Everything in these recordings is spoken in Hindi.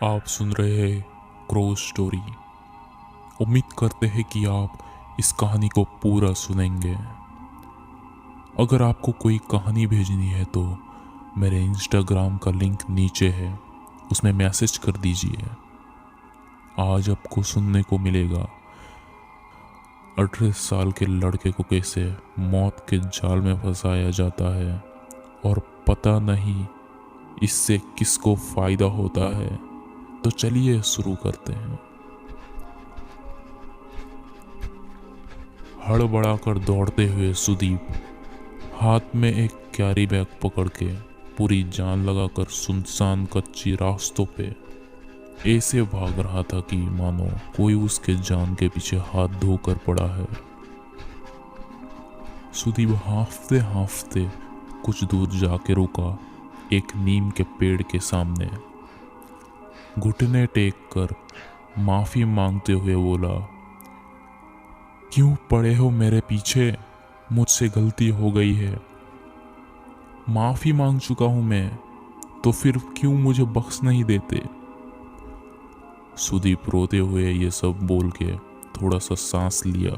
आप सुन रहे हैं क्रो स्टोरी। उम्मीद करते हैं कि आप इस कहानी को पूरा सुनेंगे। अगर आपको कोई कहानी भेजनी है तो मेरे इंस्टाग्राम का लिंक नीचे है, उसमें मैसेज कर दीजिए। आज आपको सुनने को मिलेगा 18 साल के लड़के को कैसे मौत के जाल में फंसाया जाता है और पता नहीं इससे किसको फ़ायदा होता है। तो चलिए शुरू करते हैं। हड़बड़ाकर दौड़ते हुए सुदीप हाथ में एक कैरी बैग पकड़ के पूरी जान लगाकर सुनसान कच्ची रास्तों पे ऐसे भाग रहा था कि मानो कोई उसके जान के पीछे हाथ धोकर पड़ा है। सुदीप हांफते हांफते कुछ दूर जाके रुका, एक नीम के पेड़ के सामने। घुटने टेक कर माफी मांगते हुए बोला, क्यों पड़े हो मेरे पीछे? मुझसे गलती हो गई है, माफी मांग चुका हूं मैं, तो फिर क्यों मुझे बख्श नहीं देते? सुदीप रोते हुए ये सब बोल के थोड़ा सा सांस लिया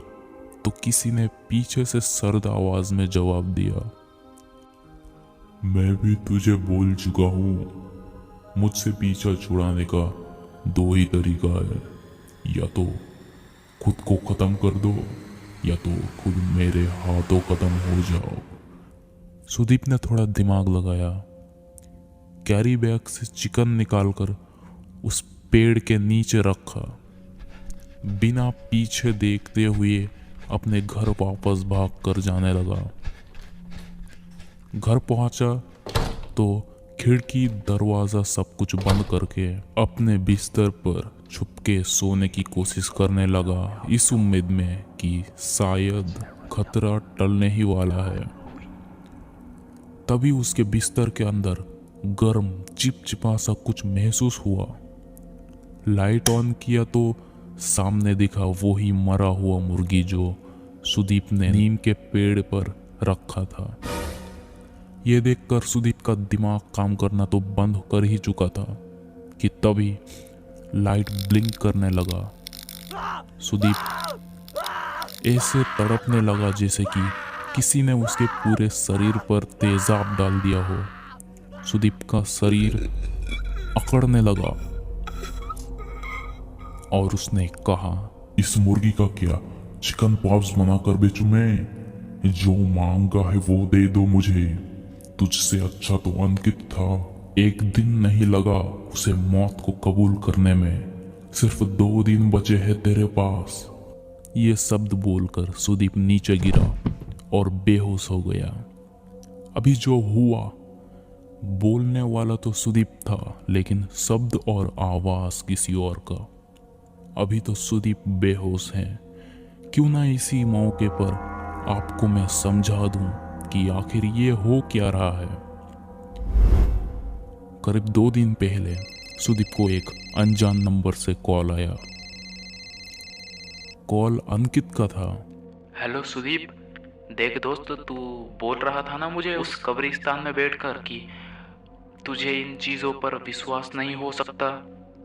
तो किसी ने पीछे से सर्द आवाज में जवाब दिया, मैं भी तुझे बोल चुका हूं, मुझसे पीछा छुड़ाने का दो ही तरीका है, या तो खुद को खत्म कर दो या तो खुद मेरे हाथों खत्म हो जाओ। सुदीप ने थोड़ा दिमाग लगाया, कैरी बैग से चिकन निकालकर उस पेड़ के नीचे रखा, बिना पीछे देखते हुए अपने घर वापस भाग कर जाने लगा। घर पहुंचा तो खिड़की दरवाजा सब कुछ बंद करके अपने बिस्तर पर छुपके सोने की कोशिश करने लगा, इस उम्मीद में कि शायद खतरा टलने ही वाला है। तभी उसके बिस्तर के अंदर गर्म चिपचिपा सा कुछ महसूस हुआ। लाइट ऑन किया तो सामने दिखा वही मरा हुआ मुर्गी जो सुदीप ने नीम के पेड़ पर रखा था। यह देखकर सुदीप का दिमाग काम करना तो बंद कर ही चुका था कि तभी लाइट ब्लिंक करने लगा। सुदीप ऐसे तड़पने लगा जैसे कि किसी ने उसके पूरे शरीर पर तेजाब डाल दिया हो। सुदीप का शरीर अकड़ने लगा और उसने कहा, इस मुर्गी का क्या चिकन पॉप्स बनाकर बेचूं मैं? जो मांगा है वो दे दो मुझे। तुझसे अच्छा तो अंकित था, एक दिन नहीं लगा उसे मौत को कबूल करने में, सिर्फ 2 दिन बचे हैं तेरे पास। ये शब्द बोलकर सुदीप नीचे गिरा और बेहोश हो गया। अभी जो हुआ, बोलने वाला तो सुदीप था लेकिन शब्द और आवाज किसी और का। अभी तो सुदीप बेहोश है। क्यों ना इसी मौके पर आपको मैं समझा दूं कि आखिर ये हो क्या रहा है। करीब 2 दिन पहले सुदीप को एक अनजान नंबर से कॉल आया। कॉल अंकित का था। हेलो सुदीप, देख दोस्त, तू बोल रहा था ना मुझे उस कब्रिस्तान में बैठकर कि तुझे इन चीज़ों पर विश्वास नहीं हो सकता,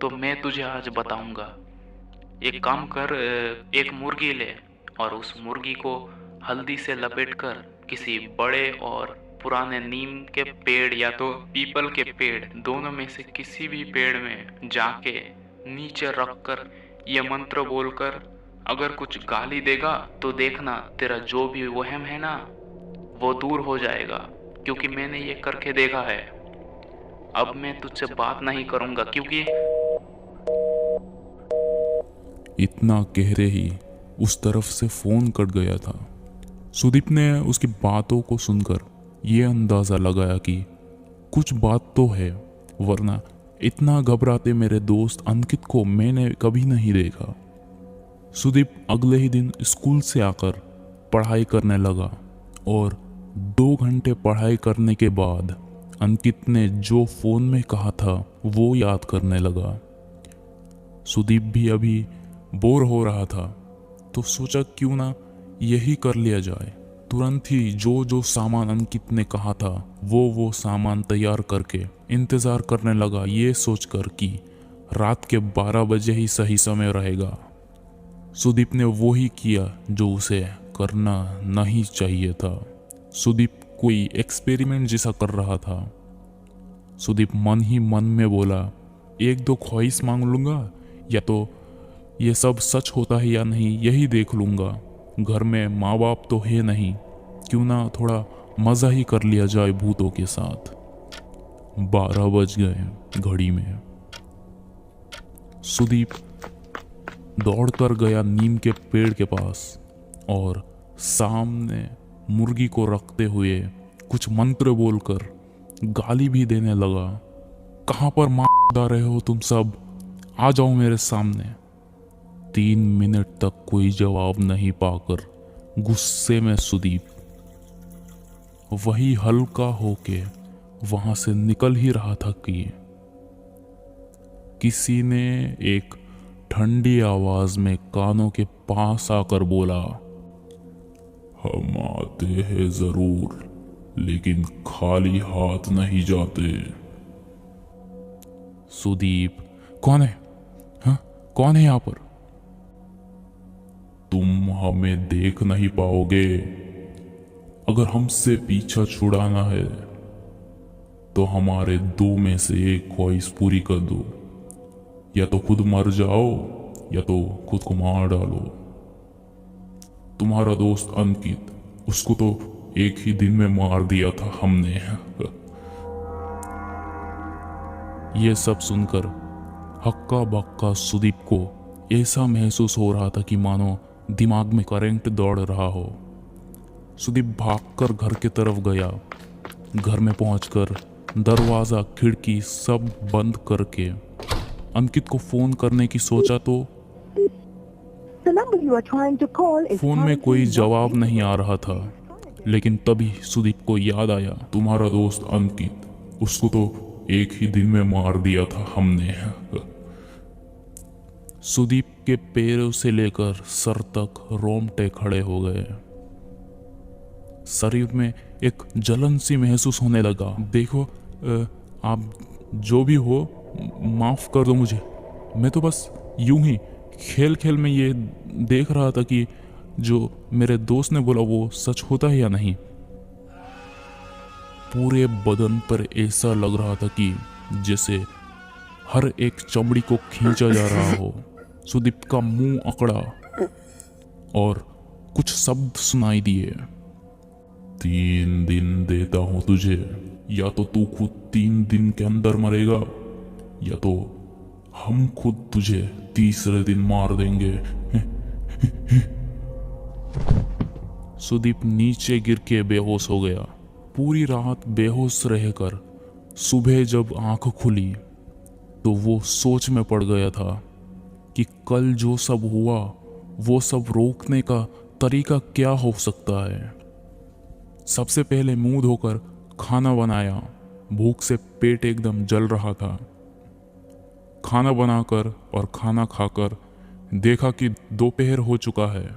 तो मैं तुझे आज बताऊंगा। एक काम कर, एक मुर्गी ले और उस मुर्गी को हल्दी से लपेटकर किसी बड़े और पुराने नीम के पेड़ या तो पीपल के पेड़, दोनों में से किसी भी पेड़ में जाके नीचे रखकर ये मंत्र बोलकर अगर कुछ गाली देगा तो देखना तेरा जो भी वहम है ना वो दूर हो जाएगा, क्योंकि मैंने ये करके देखा है। अब मैं तुझसे बात नहीं करूंगा क्योंकि इतना कह रहे ही उस तरफ से फोन कट गया था। सुदीप ने उसकी बातों को सुनकर यह अंदाजा लगाया कि कुछ बात तो है, वरना इतना घबराते मेरे दोस्त अंकित को मैंने कभी नहीं देखा। सुदीप अगले ही दिन स्कूल से आकर पढ़ाई करने लगा और 2 घंटे पढ़ाई करने के बाद अंकित ने जो फोन में कहा था वो याद करने लगा। सुदीप भी अभी बोर हो रहा था तो सोचा क्यों ना यही कर लिया जाए। तुरंत ही जो सामान अंकित ने कहा था वो सामान तैयार करके इंतज़ार करने लगा, ये सोचकर कि रात के 12 बजे ही सही समय रहेगा। सुदीप ने वो ही किया जो उसे करना नहीं चाहिए था। सुदीप कोई एक्सपेरिमेंट जैसा कर रहा था। सुदीप मन ही मन में बोला, एक दो ख्वाहिश मांग लूंगा, या तो ये सब सच होता है या नहीं यही देख लूंगा। घर में माँ बाप तो है नहीं, क्यों ना थोड़ा मज़ा ही कर लिया जाए भूतों के साथ। 12 बज गए घड़ी में। सुदीप दौड़कर गया नीम के पेड़ के पास और सामने मुर्गी को रखते हुए कुछ मंत्र बोलकर गाली भी देने लगा। कहाँ पर मार रहे हो तुम सब, आ जाओ मेरे सामने। 3 मिनट तक कोई जवाब नहीं पाकर गुस्से में सुदीप वही हल्का होके वहां से निकल ही रहा था कि किसी ने एक ठंडी आवाज में कानों के पास आकर बोला, हम आते हैं जरूर, लेकिन खाली हाथ नहीं जाते। सुदीप, कौन है? हाँ, कौन है यहाँ पर? तुम हमें देख नहीं पाओगे। अगर हमसे पीछा छुड़ाना है तो हमारे 2 में से एक ख्वाहिश पूरी कर दो, या तो खुद मर जाओ या तो खुद को मार डालो। तुम्हारा दोस्त अंकित, उसको तो एक ही दिन में मार दिया था हमने। यह सब सुनकर हक्का बक्का सुदीप को ऐसा महसूस हो रहा था कि मानो दिमाग में करंट दौड़ रहा हो। सुदीप भागकर घर की तरफ गया। घर में पहुंचकर दरवाजा खिड़की सब बंद करके अंकित को फोन करने की सोचा तो फोन में कोई जवाब नहीं आ रहा था। लेकिन तभी सुदीप को याद आया, तुम्हारा दोस्त अंकित, उसको तो एक ही दिन में मार दिया था हमने। सुदीप के पैरों से लेकर सर तक रोंगटे खड़े हो गए। शरीर में एक जलन सी महसूस होने लगा। देखो, आप जो भी हो माफ कर दो मुझे। मैं तो बस यूं ही खेल खेल में ये देख रहा था कि जो मेरे दोस्त ने बोला वो सच होता है या नहीं। पूरे बदन पर ऐसा लग रहा था कि जैसे हर एक चमड़ी को खींचा जा रहा हो। सुदीप का मुंह अकड़ा और कुछ शब्द सुनाई दिए। 3 दिन देता हूं तुझे, या तो तू खुद 3 दिन के अंदर मरेगा, या तो हम खुद तुझे तीसरे दिन मार देंगे। सुदीप नीचे गिर के बेहोश हो गया। पूरी रात बेहोश रहकर सुबह जब आंख खुली तो वो सोच में पड़ गया था कि कल जो सब हुआ वो सब रोकने का तरीका क्या हो सकता है। सबसे पहले मुंह धोकर खाना बनाया। भूख से पेट एकदम जल रहा था। खाना बनाकर और खाना खाकर देखा कि दोपहर हो चुका है।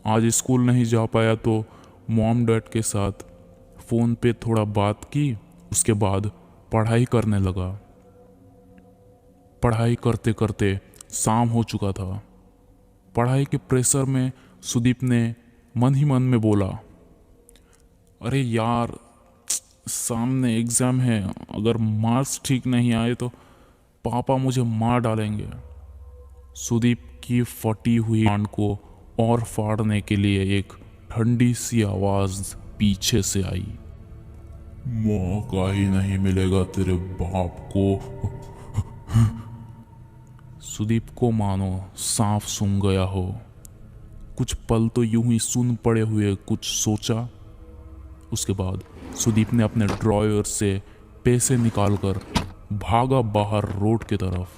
आज स्कूल नहीं जा पाया तो मॉम डैड के साथ फ़ोन पे थोड़ा बात की। उसके बाद पढ़ाई करने लगा। पढ़ाई करते करते शाम हो चुका था। पढ़ाई के प्रेशर में सुदीप ने मन ही मन में बोला, अरे यार, सामने एग्ज़ाम है, अगर मार्क्स ठीक नहीं आए तो पापा मुझे मार डालेंगे। सुदीप की फटी हुई कान को और फाड़ने के लिए एक ठंडी सी आवाज़ पीछे से आई, मौका ही नहीं मिलेगा तेरे बाप को। सुदीप को मानो सांप सूंघ गया हो। कुछ पल तो यूं ही सुन पड़े हुए कुछ सोचा। उसके बाद सुदीप ने अपने ड्रॉयर से पैसे निकालकर भागा बाहर रोड की तरफ।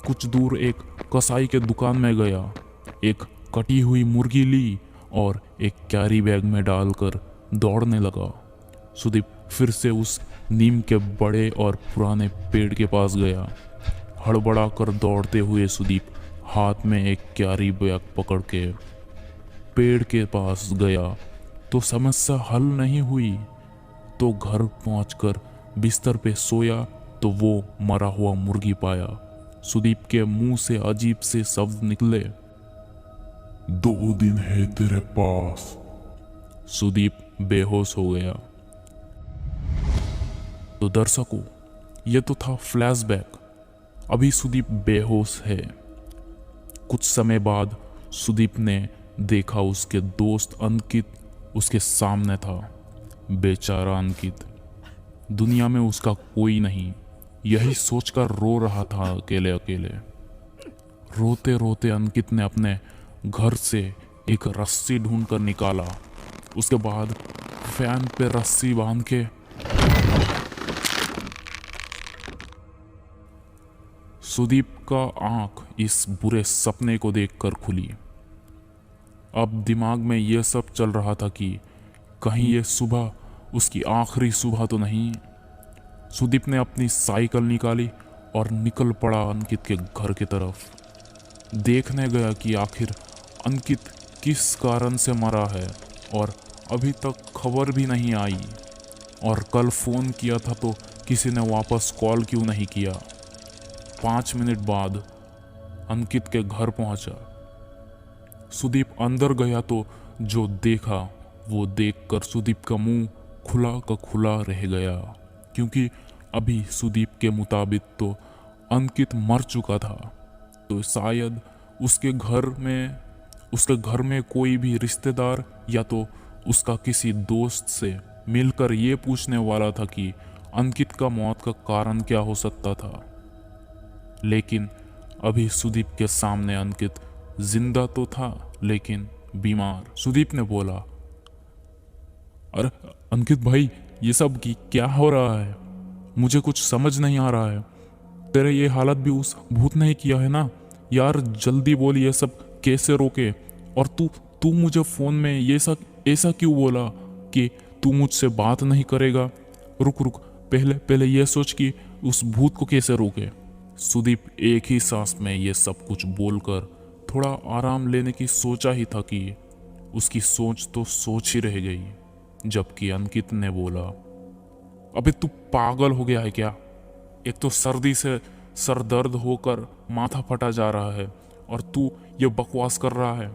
कुछ दूर एक कसाई के दुकान में गया, एक कटी हुई मुर्गी ली और एक कैरी बैग में डालकर दौड़ने लगा। सुदीप फिर से उस नीम के बड़े और पुराने पेड़ के पास गया। हड़बड़ा कर दौड़ते हुए सुदीप हाथ में एक कैरी बैग पकड़ के पेड़ के पास गया तो समस्या हल नहीं हुई। तो घर पहुंचकर बिस्तर पे सोया तो वो मरा हुआ मुर्गी पाया सुदीप के मुंह से अजीब से शब्द निकले। 2 दिन है तेरे पास। सुदीप बेहोश हो गया। तो दर्शकों, यह तो था फ्लैशबैक। अभी सुदीप बेहोश है। कुछ समय बाद सुदीप ने देखा उसके दोस्त अंकित उसके सामने था। बेचारा अंकित, दुनिया में उसका कोई नहीं, यही सोचकर रो रहा था अकेले अकेले। रोते रोते अंकित ने अपने घर से एक रस्सी ढूंढकर निकाला। उसके बाद फैन पे रस्सी बांध के सुदीप का आंख इस बुरे सपने को देखकर खुली। अब दिमाग में यह सब चल रहा था कि कहीं यह सुबह उसकी आखिरी सुबह तो नहीं। सुदीप ने अपनी साइकिल निकाली और निकल पड़ा अंकित के घर की तरफ। देखने गया कि आखिर अंकित किस कारण से मरा है और अभी तक खबर भी नहीं आई। और कल फ़ोन किया था तो किसी ने वापस कॉल क्यों नहीं किया। 5 मिनट बाद अंकित के घर पहुंचा। सुदीप अंदर गया तो जो देखा वो देखकर सुदीप का मुंह खुला का खुला रह गया, क्योंकि अभी सुदीप के मुताबिक तो अंकित मर चुका था। तो शायद उसके घर में कोई भी रिश्तेदार या तो उसका किसी दोस्त से मिलकर ये पूछने वाला था कि अंकित का मौत का कारण क्या हो सकता था। लेकिन अभी सुदीप के सामने अंकित जिंदा तो था लेकिन बीमार। सुदीप ने बोला, अरे अंकित भाई, ये सब क्या हो रहा है? मुझे कुछ समझ नहीं आ रहा है। तेरे ये हालत भी उस भूत ने ही किया है ना यार? जल्दी बोल, ये सब कैसे रोके? और तू मुझे फोन में ये सब ऐसा क्यों बोला कि तू मुझसे बात नहीं करेगा? रुक, पहले ये सोच कि उस भूत को कैसे रोके। सुदीप एक ही सांस में ये सब कुछ बोलकर थोड़ा आराम लेने की सोचा ही था कि उसकी सोच तो सोच ही रह गई। जबकि अंकित ने बोला, अबे तू पागल हो गया है क्या? एक तो सर्दी से सर दर्द होकर माथा फटा जा रहा है और तू ये बकवास कर रहा है।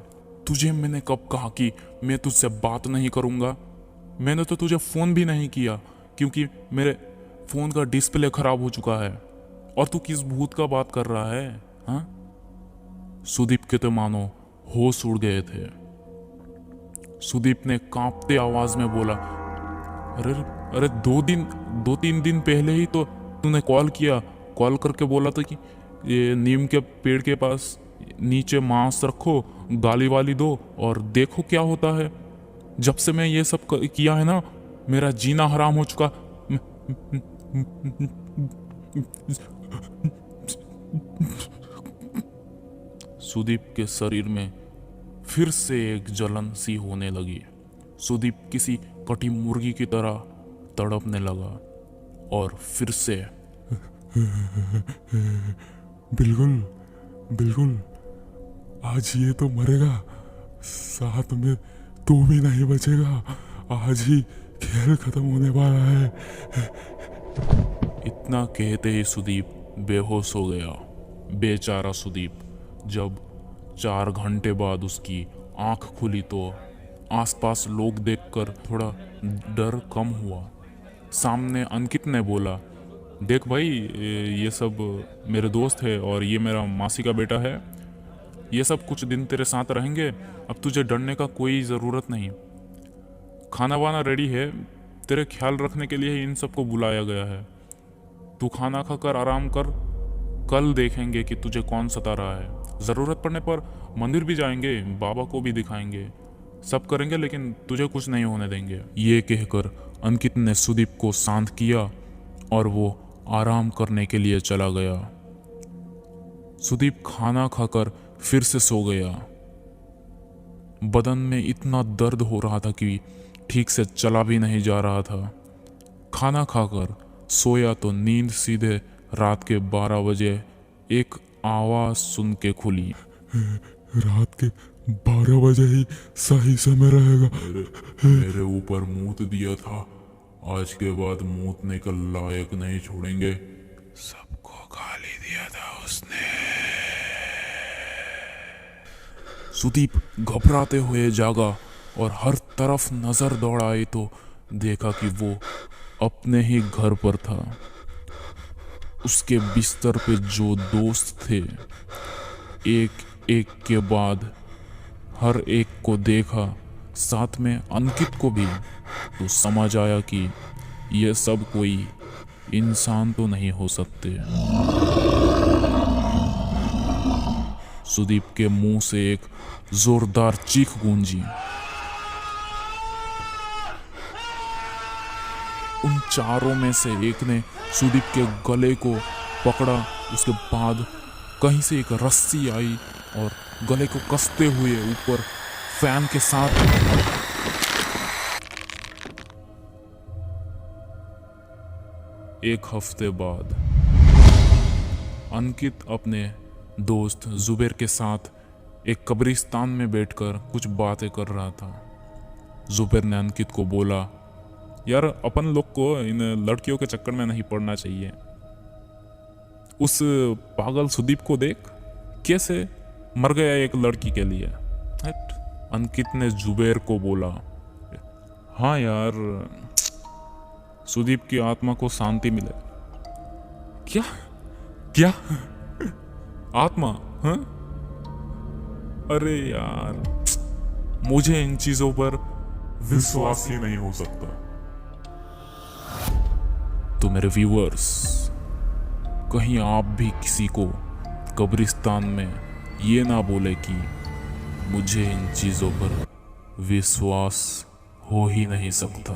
तुझे मैंने कब कहा कि मैं तुझसे बात नहीं करूंगा? मैंने तो तुझे फोन भी नहीं किया क्योंकि मेरे फोन का डिस्प्ले खराब हो चुका है। और तू किस भूत का बात कर रहा है? हाँ? सुदीप के तो मानो होश उड़ गए थे। सुदीप ने कांपते आवाज में बोला, अरे 2-3 दिन पहले ही तो तूने कॉल किया। कॉल करके बोला था कि ये नीम के पेड़ के पास नीचे मांस रखो, गाली वाली दो और देखो क्या होता है। जब से मैं ये सब किया है ना, मेरा जीना हराम हो चुका। सुदीप के शरीर में फिर से एक जलन सी होने लगी। सुदीप किसी कटी मुर्गी की तरह तड़पने लगा और फिर से बिल्कुल आज ये तो मरेगा, साथ में तू भी नहीं बचेगा। आज ही खेल खत्म होने वाला है। इतना कहते ही सुदीप बेहोश हो गया। बेचारा सुदीप। जब 4 घंटे बाद उसकी आंख खुली तो आसपास लोग देखकर थोड़ा डर कम हुआ। सामने अंकित ने बोला, देख भाई, ये सब मेरे दोस्त है और ये मेरा मासी का बेटा है। ये सब कुछ दिन तेरे साथ रहेंगे। अब तुझे डरने का कोई ज़रूरत नहीं। खाना वाना रेडी है, तेरे ख्याल रखने के लिए इन सबको बुलाया गया है। तू खाना खाकर आराम कर, कल देखेंगे कि तुझे कौन सता रहा है। ज़रूरत पड़ने पर मंदिर भी जाएंगे, बाबा को भी दिखाएंगे, सब करेंगे, लेकिन तुझे कुछ नहीं होने देंगे। ये कहकर अंकित ने सुदीप को शांत किया और वो आराम करने के लिए चला गया। सुदीप खाना खाकर फिर से सो गया। बदन में इतना दर्द हो रहा था कि ठीक से चला भी नहीं जा रहा था। खाना खाकर सोया तो नींद सीधे रात के 12 बजे एक आवाज सुन के खुली। रात के 12 बजे ही सही समय रहेगा। मेरे ऊपर मूत दिया था, आज के बाद मूतने का लायक नहीं छोड़ेंगे। सबको गाली दिया था उसने। सुदीप घबराते हुए जागा और हर तरफ नजर दौड़ाई तो देखा कि वो अपने ही घर पर था। उसके बिस्तर पे जो दोस्त थे, एक एक के बाद हर एक को देखा, साथ में अंकित को भी, तो समझ आया कि ये सब कोई इंसान तो नहीं हो सकते। सुदीप के मुंह से एक जोरदार चीख गूंजी। उन चारों में से एक ने सुदीप के गले को पकड़ा। उसके बाद कहीं से एक रस्सी आई और गले को कसते हुए ऊपर फैन के साथ एक हफ्ते बाद अंकित अपने दोस्त जुबेर के साथ एक कब्रिस्तान में बैठकर कुछ बातें कर रहा था। जुबेर ने अंकित को बोला, यार अपन लोग को इन लड़कियों के चक्कर में नहीं पड़ना चाहिए। उस पागल सुदीप को देख, कैसे मर गया एक लड़की के लिए। अंकित ने जुबेर को बोला, हाँ यार, सुदीप की आत्मा को शांति मिले। क्या क्या आत्मा? हाँ, अरे यार, मुझे इन चीजों पर विश्वास ही नहीं हो सकता। तो मेरे व्यूअर्स, कहीं आप भी किसी को कब्रिस्तान में ये ना बोले कि मुझे इन चीज़ों पर विश्वास हो ही नहीं सकता।